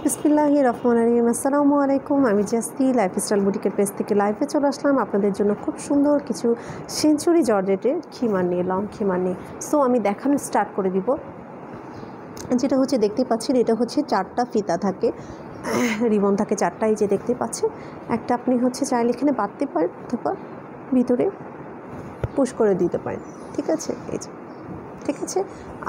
বিসমিল্লাহির রহমানির রহিম। আসসালামু আলাইকুম। আমি জাস্তি লাইফস্টাইল বুটিকের পেজ থেকে লাইভে চলে আসলাম আপনাদের জন্য খুব সুন্দর কিছু সেঞ্চুরি জর্জেটের খিমার নিয়ে, লং খিমার নিয়ে। সো আমি দেখানো স্টার্ট করে দিব। যেটা হচ্ছে দেখতে পাচ্ছেন, এটা হচ্ছে 4টা ফিতা থাকে, রিবন থাকে 4টা। এই যে দেখতে পাচ্ছেন, একটা আপনি হচ্ছে চাইলে এখানে বাঁধতে পারেন অথবা ভিতরে পুশ করে দিতে পারেন। ঠিক আছে, এই যে ঠিক আছে।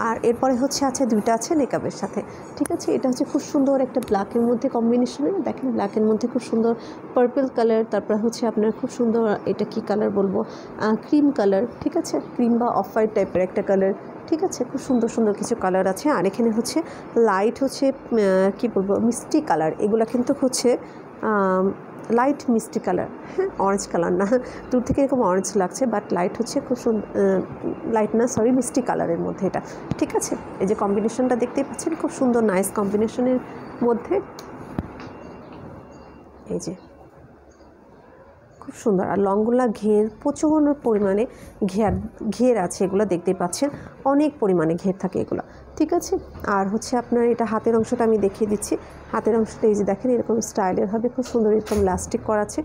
আর এরপরে হচ্ছে আছে 2টা আছে নেকাবের সাথে। ঠিক আছে, এটা হচ্ছে খুব সুন্দর একটা ব্ল্যাকের মধ্যে কম্বিনেশনে, দেখেন ব্ল্যাকের মধ্যে খুব সুন্দর পার্পল কালার, তারপরে হচ্ছে আপনার খুব সুন্দর, এটা কি কালার বলবো, ক্রিম কালার। ঠিক আছে, ক্রিম বা অফ হোয়াইট টাইপের একটা কালার। ঠিক আছে, খুব সুন্দর সুন্দর কিছু কালার আছে। আর এখানে হচ্ছে লাইট হচ্ছে কি বলবো, মিষ্টি কালার। এগুলো কিন্তু হচ্ছে লাইট মিষ্টি কালার, হ্যাঁ, অরেঞ্জ কালার না, দূর থেকে এরকম অরেঞ্জ লাগছে, বাট লাইট হচ্ছে খুব সুন্দর, লাইট না সরি, মিষ্টি কালারের মধ্যে এটা। ঠিক আছে, এই যে কম্বিনেশনটা দেখতেই পাচ্ছেন, খুব সুন্দর নাইস কম্বিনেশনের মধ্যে, এই যে খুব সুন্দর। আর লংগুলা ঘের প্রচুর পরিমাণে ঘের আছে, এগুলো দেখতেই পাচ্ছেন, অনেক পরিমাণে ঘের থাকে এগুলো। ঠিক আছে, আর হচ্ছে আপনার এটা হাতের অংশটা আমি দেখিয়ে দিচ্ছি। হাতের অংশটা এই যে দেখেন, এরকম স্টাইলের হবে, খুব সুন্দর এরকম লাস্টিক করা আছে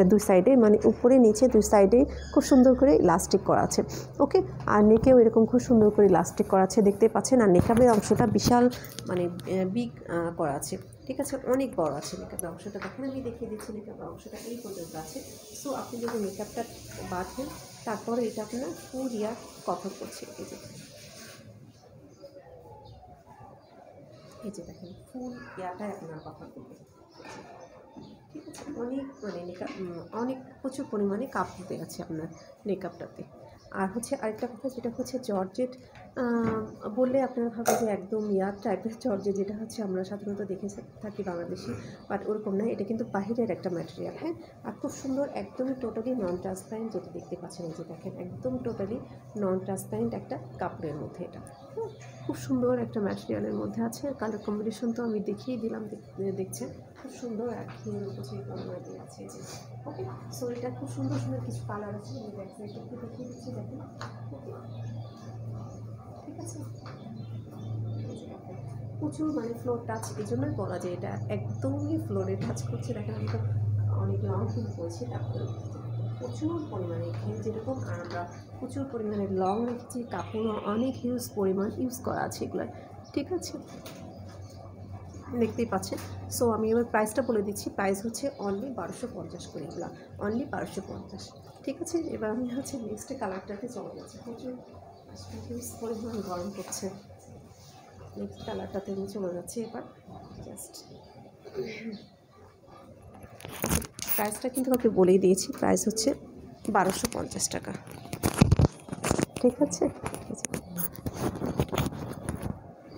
দুই সাইডে, মানে উপরে নিচে দুই সাইডে খুব সুন্দর করে লাস্টিক করা আছে। ওকে, আর নেকেও এরকম খুব সুন্দর করে লাস্টিক করা আছে, দেখতে পাচ্ছেন। আর নেকাবের অংশটা বিশাল, মানে বিগ করা আছে। ঠিক আছে, অনেক বড় আছে মেকআপের অংশটা, দেখেন আমি দেখিয়ে দিচ্ছি। মেকআপের অংশটা এই পর্যন্ত আছে। সো আপনি যদি মেকআপটা বাঁধেন, তারপরে এটা আপনার ফুল ইয়ার কভার করছে। এই যে দেখেন, ফুল ইয়াটাই আপনার কভার করবে। ঠিক আছে, অনেক মানে অনেক প্রচুর পরিমাণে কাপড় দেওয়া আছে আপনার মেকআপটাতে। আর হচ্ছে আরেকটা কথা, যেটা হচ্ছে জর্জেট বললে আপনারা ভাবেন যে একদম ইয়ার টাইপের জর্জেট, যেটা হচ্ছে আমরা সাধারণত দেখে থাকি বাংলাদেশি, বাট ওরকম না, এটা কিন্তু বাহিরের একটা ম্যাটেরিয়াল। হ্যাঁ, আর খুব সুন্দর, একদমই টোটালি নন ট্রান্সপারেন্ট, যেটা দেখতে পাচ্ছেন, এই যে দেখেন, একদম টোটালি নন ট্রান্সপারেন্ট একটা কাপড়ের মধ্যে এটা। খুব সুন্দর একটা ম্যাটেরিয়ালের মধ্যে আছে। কালার কম্বিনেশন তো আমি দেখিয়ে দিলাম, দেখছেন খুব সুন্দর। আর ঘিরের উপরে দিয়ে আছে। ওকে, সো এটা খুব সুন্দর সুন্দর কিছু কালার আছে, আমি ব্যাক সাইডটা একটু দেখিয়ে দিচ্ছি, দেখেন। ওকে, ঠিক আছে, প্রচুর মানে ফ্লোর টাচ, এই জন্যই বলা যায় এটা একদমই ফ্লোরে টাচ করছে। দেখেন, আমি তো অনেক লং ফিল করছি, তারপরে প্রচুর পরিমাণে ঘের যেরকম, আর আমরা প্রচুর পরিমাণে লং রেখেছি, কাপড়ও অনেক হিউজ পরিমাণ ইউজ করা আছে এগুলো। ঠিক আছে, দেখতেই পাচ্ছেন। সো আমি এবার প্রাইসটা বলে দিচ্ছি। প্রাইস হচ্ছে অনলি 1250 করে, এগুলো অনলি 1250। ঠিক আছে, এবার আমি হচ্ছে নেক্সট কালারটাতে চলে যাচ্ছি। প্রচুর হিউজ পরিমাণ গরম করছে, নেক্সট কালারটাতে আমি চলে যাচ্ছি এবার। জাস্ট প্রাইসটা কিন্তু আমি বলেই দিয়েছি, প্রাইস হচ্ছে 1250 টাকা। ঠিক আছে,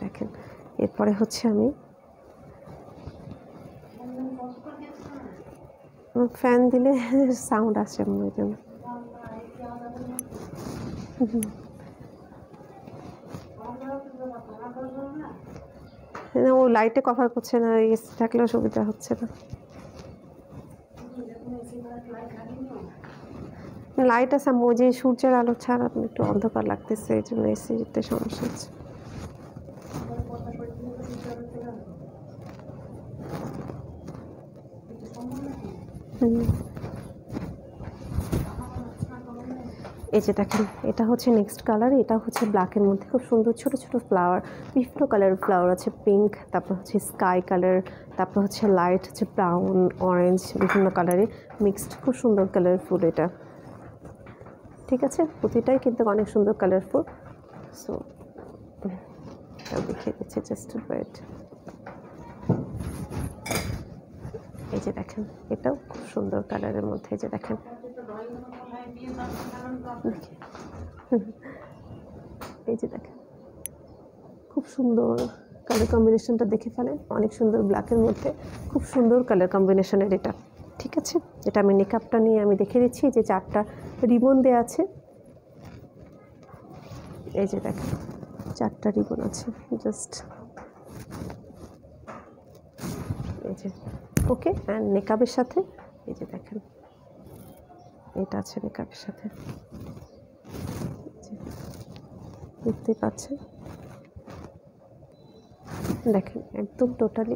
দেখেন, এরপরে হচ্ছে আমি ফ্যান দিলে সাউন্ড আসে, ওই জন্য। ও লাইটে কভার করছে না, এসি থাকলেও সুবিধা হচ্ছে না। লাইট আছে, ওই যে সূর্যের আলো ছাড়া একটু অন্ধকার লাগতেছে, এই জন্য এসিতে সমস্যা হচ্ছে। এই যে দেখেন, এটা হচ্ছে নেক্সট কালার। এটা হচ্ছে ব্ল্যাকের মধ্যে খুব সুন্দর ছোট ছোট ফ্লাওয়ার, বিভিন্ন কালারের ফ্লাওয়ার আছে, পিঙ্ক, তারপর হচ্ছে স্কাই কালার, তারপর হচ্ছে লাইট হচ্ছে ব্রাউন, অরেঞ্জ, বিভিন্ন কালারে মিক্সড, খুব সুন্দর কালারফুল এটা। ঠিক আছে, প্রতিটাই কিন্তু অনেক সুন্দর কালারফুল। সো দেখিয়ে দিচ্ছি, জাস্ট ওয়েট। এই যে দেখেন, এটাও খুব সুন্দর কালারের মধ্যে, এই যে দেখেন, এই যে দেখেন, খুব সুন্দর কালার কম্বিনেশনটা দেখে ফেলেন, অনেক সুন্দর ব্ল্যাকের মধ্যে, খুব সুন্দর কালার কম্বিনেশনের এটা। ঠিক আছে, এটা আমি মেকআপটা নিয়ে আমি দেখে দিচ্ছি। যে 4টা রিবন দেওয়া আছে, এই যে দেখেন 4টা রিবন আছে, জাস্ট এই যে। ওকে, অ্যান্ড মেকআপের সাথে এই যে দেখেন, এটা আছে মেকআপের সাথে, দেখতেই পাচ্ছেন। দেখেন, একদম টোটালি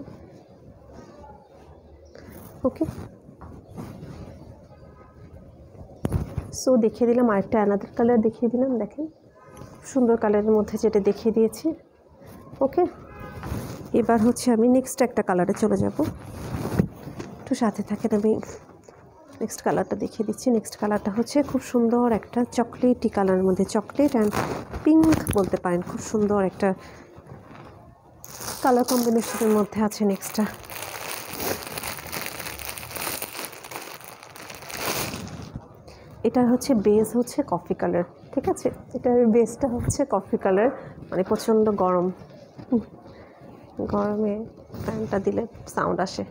ওকে, সো দেখিয়ে দিলাম আরেকটা অ্যানাদার কালার দেখিয়ে দিলাম। দেখেন সুন্দর কালারের মধ্যে যেটা দেখিয়ে দিয়েছি। ওকে, এবার হচ্ছে আমি নেক্সট একটা কালারে চলে যাব। একটু সাথে থাকেন, আমি নেক্সট কালারটা দেখিয়ে দিচ্ছি। নেক্সট কালারটা হচ্ছে খুব সুন্দর একটা চকলেটি কালারের মধ্যে, চকলেট অ্যান্ড পিঙ্ক বলতে পারেন। খুব সুন্দর একটা কালার কম্বিনেশনের মধ্যে আছে নেক্সটটা। এটার হচ্ছে বেস হচ্ছে কফি কালার, ঠিক আছে। এটার বেসটা হচ্ছে কফি কালার, মানে প্রচণ্ড গরম, গরমে ফ্যানটা দিলে সাউন্ড আসে,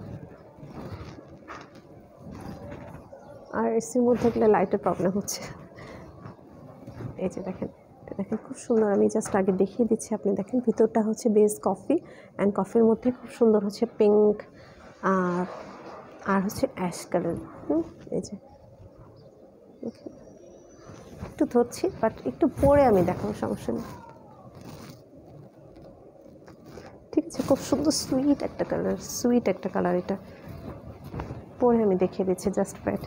আর এসির মধ্যে গেলে লাইটের প্রবলেম হচ্ছে। এই যে দেখেন, দেখেন খুব সুন্দর। আমি জাস্ট আগে দেখিয়ে দিচ্ছি, আপনি দেখেন ভিতরটা হচ্ছে বেস কফি অ্যান্ড কফির মধ্যে খুব সুন্দর হচ্ছে পিঙ্ক আর হচ্ছে অ্যাশ কালার। এই যে একটু ধরছি, বাট একটু পরে আমি দেখাবো, সমস্যা নেই, ঠিক আছে। খুব সুন্দর সুইট একটা কালার, সুইট একটা কালার। এটা পরে আমি দেখিয়ে দিচ্ছি, জাস্ট প্যাট।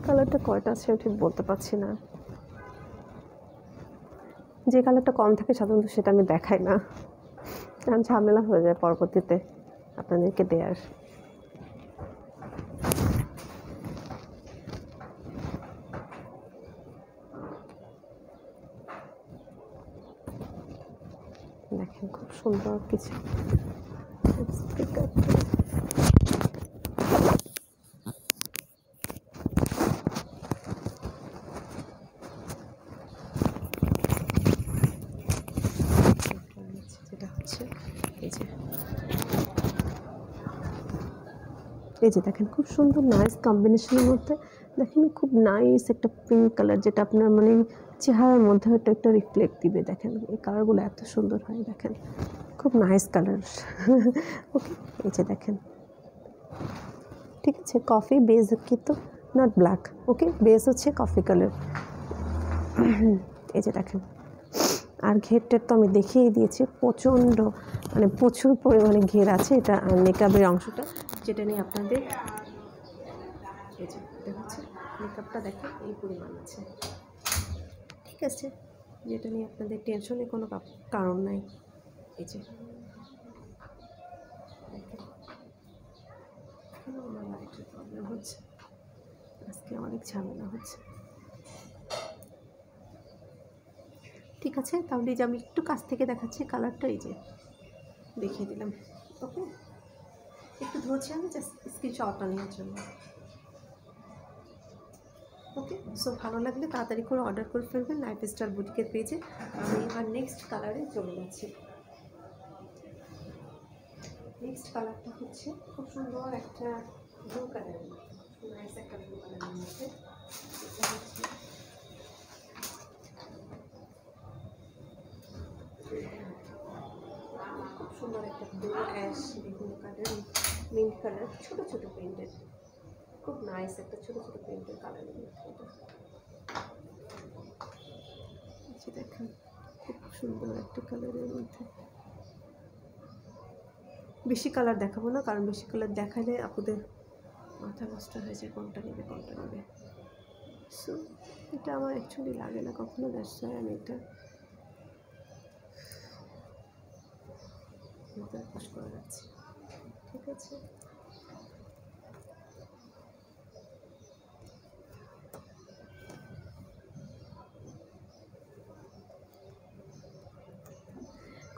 কালারটা কয়টা আছে আমি ঠিক বলতে পারছি না। যে কালারটা কম থাকে সাধারণত সেটা আমি দেখাই না, কারণ ঝামেলা হয়ে যায় পরবর্তীতে আপনাদেরকে দেওয়ার। দেখেন খুব সুন্দর কিছু যেটা হচ্ছে এই যে দেখেন খুব সুন্দর নাইস কম্বিনেশনের মধ্যে। দেখেন খুব নাইস একটা পিঙ্ক কালার, যেটা আপনার মানে চেহারার মধ্যে হয়তো একটা রিফ্লেক্ট দিবে। দেখেন এই কালারগুলো এত সুন্দর হয়, দেখেন খুব নাইস কালার। ওকে, এই যে দেখেন, ঠিক আছে। কফি বেস কিন্তু নট ব্ল্যাক, ওকে, বেস হচ্ছে কফি কালার। এই যে দেখেন, আর ঘেরটার তো আমি দেখিয়ে দিয়েছি, প্রচণ্ড মানে প্রচুর পরিমাণে ঘের আছে। এটা মেকআপের অংশটা, যেটা নিয়ে আপনাদের এই যে দেখাচ্ছে, মেকআপটা দেখেন এই পরিমাণ আছে, ঠিক আছে, যেটা নিয়ে আপনাদের টেনশনের কোনো কারণ নাই। এই যে আমার লাইটের প্রবলেম হচ্ছে, আজকে অনেক ঝামেলা হচ্ছে, ঠিক আছে। তাহলে যে আমি একটু কাছ থেকে দেখাচ্ছি কালারটা, এই যে দেখিয়ে দিলাম। ওকে, একটু ধরছি আমি জাস্ট স্ক্রিনশটটা নেওয়ার জন্য। ওকে, সো ভালো লাগলে তাড়াতাড়ি করে অর্ডার করে ফেলবেন লাইফস্টাইল বুটিকের পেজে। আমি আর নেক্সট কালারে চলে যাচ্ছি। নেক্সট কালারটা হচ্ছে খুব সুন্দর একটা ব্লু কালারের মধ্যে, নাইস একটা ব্লু কালারের মধ্যে। খুব সুন্দর একটা ব্লু অ্যাশ বেগুন কালার, মিন্ট কালার, ছোট ছোট প্রিন্টের, খুব নাইস একটা ছোট ছোট প্রিন্টের কালারের মধ্যে। এটা দেখেন খুব সুন্দর একটা কালারের মধ্যে। বেশি কালার দেখাবো না, কারণ বেশি কালার দেখালে আপনাদের মাথা নষ্ট হয়ে যায়, কোনটা নেবে কোনটা নেবে। সো এটা আমার অ্যাকচুয়ালি লাগে না কখনো, দ্যাটস ওয়াই আমি এটা পুশ করে রাখছি, ঠিক আছে।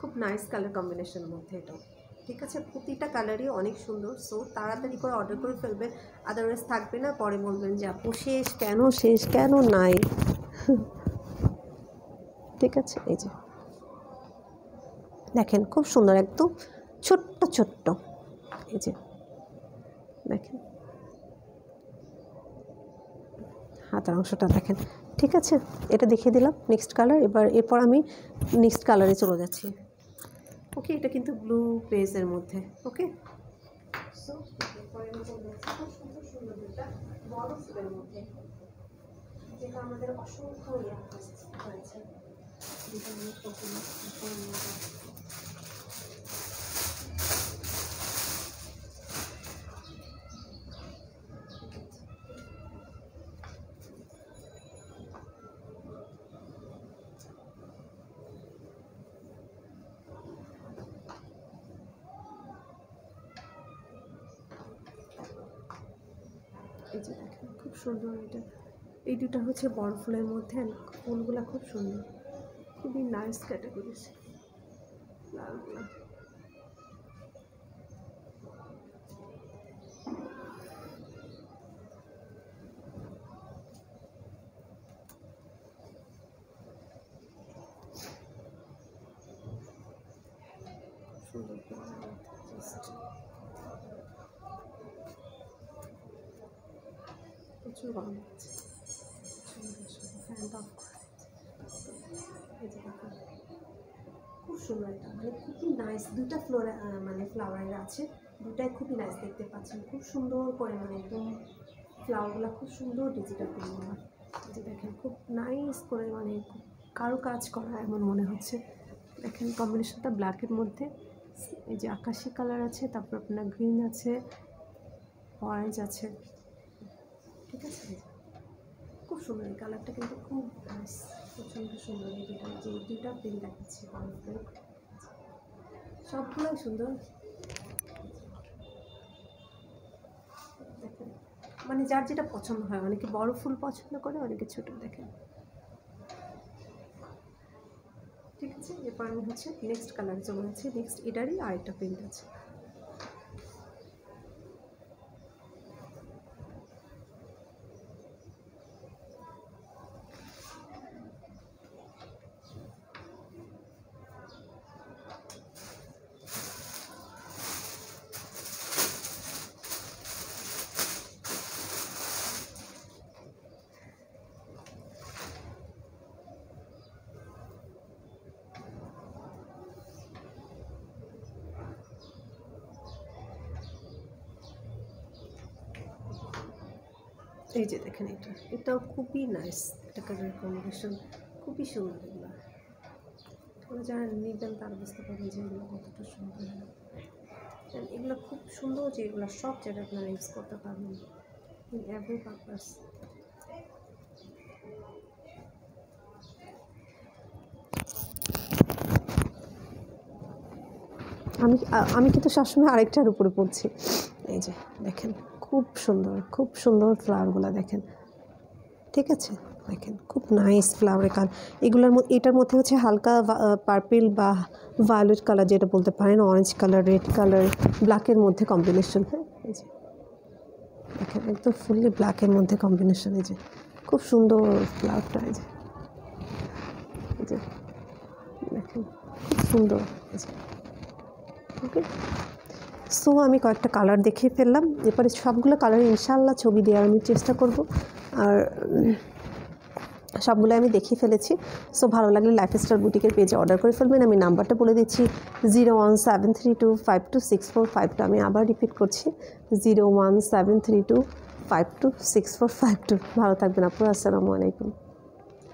খুব নাইস কালার কম্বিনেশনের মধ্যে এটাও, ঠিক আছে। প্রতিটা কালারই অনেক সুন্দর। সো তাড়াতাড়ি করে অর্ডার করে ফেলবেন, আদারওয়াইজ থাকবে না, পরে বলবেন যে আপু শেষ কেন নাই। ঠিক আছে, এই যে দেখেন খুব সুন্দর, একদম ছোট্ট ছোট্ট, এই যে দেখেন হাতার অংশটা দেখেন, ঠিক আছে। এটা দেখিয়ে দিলাম নেক্সট কালার। এরপর আমি নেক্সট কালারে চলে যাচ্ছি। ওকে, এটা কিন্তু ব্লু পেজের মধ্যে। ওকে, সো এরপরে আমি চলে যাচ্ছি খুব সুন্দর সুন্দর দুটা বড় ফুলের মধ্যে, যেটা আমাদের অসংখ্য হয়েছে, যেটা আমি প্রথমে এই যে দেখেন খুব সুন্দর। এটা এই দুটা হচ্ছে বড় ফুলের মধ্যে, ফুলগুলো খুব সুন্দর, খুবই নাইস ক্যাটাগরিজ লালগুলো। সুন্দর প্রচুর গরম লাগছে, ফ্যানটা অফ করে এই যে দেখুন খুব সুন্দর। এটা মানে খুবই নাইস, দুটা মানে ফ্লাওয়ারের আছে, দুটাই খুবই নাইস দেখতে পাচ্ছেন, খুব সুন্দর করে মানে একদম ফ্লাওয়ারগুলো খুব সুন্দর ডিজিটাল প্রিন্ট। যে দেখেন খুব নাইস করে মানে কারো কাজ করা এমন মনে হচ্ছে। দেখেন কম্বিনেশনটা ব্ল্যাকের মধ্যে, এই যে আকাশি কালার আছে, তারপর আপনার গ্রিন আছে, অরেঞ্জ আছে, ঠিক আছে। খুব সুন্দর এই কালারটা, কিন্তু খুব নাইস, প্রচণ্ড সুন্দর। এই দুটা যে দুটা প্রিন্ট দেখাচ্ছি সবগুলোই সুন্দর। দেখেন মানে যার যেটা পছন্দ হয়, অনেকে বড় ফুল পছন্দ করে, অনেকে ছোট। দেখেন ঠিক আছে। এরপর আমি হচ্ছে নেক্সট কালার চলে যাচ্ছি। নেক্সট এটারই আরেকটা প্রিন্ট আছে। এই যে দেখেন এটাও খুবই নাইস একটা কালার কম্বিনেশন, খুবই সুন্দর। এগুলো যারা নিবেন তারা বুঝতে পারবেন যে এগুলো কতটা সুন্দর। এগুলো খুব সুন্দর, যে এগুলো সব জায়গায় আপনারা ইউজ করতে পারবেন, ইন এভরি পারপাস। আমি কিন্তু সবসময় আরেকটার উপরে পড়ছি। এই যে দেখেন খুব সুন্দর ফ্লাওয়ারগুলো দেখেন, ঠিক আছে। দেখেন খুব নাইস ফ্লাওয়ারের কালার। এটার মধ্যে হচ্ছে হালকা পার্পল বা ভায়োলেট কালার যেটা বলতে পারেন, অরেঞ্জ কালার, রেড কালার, ব্ল্যাকের মধ্যে কম্বিনেশন। হ্যাঁ এই যে দেখেন একদম ফুললি ব্ল্যাকের মধ্যে কম্বিনেশন। এই যে খুব সুন্দর ফ্লাওয়ারটা, এই যে দেখেন খুব সুন্দর। ওকে, সো আমি কয়েকটা কালার দেখিয়ে ফেললাম। এরপরে সবগুলো কালার ইনশাআল্লাহ ছবি দেওয়ার আমি চেষ্টা করব, আর সবগুলো আমি দেখিয়ে ফেলেছি। সো ভালো লাগলে লাইফস্টাইল বুটিকের পেজে অর্ডার করে ফেলবেন। আমি নাম্বারটা বলে দিচ্ছি 01732526452। আমি আবার রিপিট করছি 01732526452। ভালো থাকবেন আপনারা। আসসালামু আলাইকুম।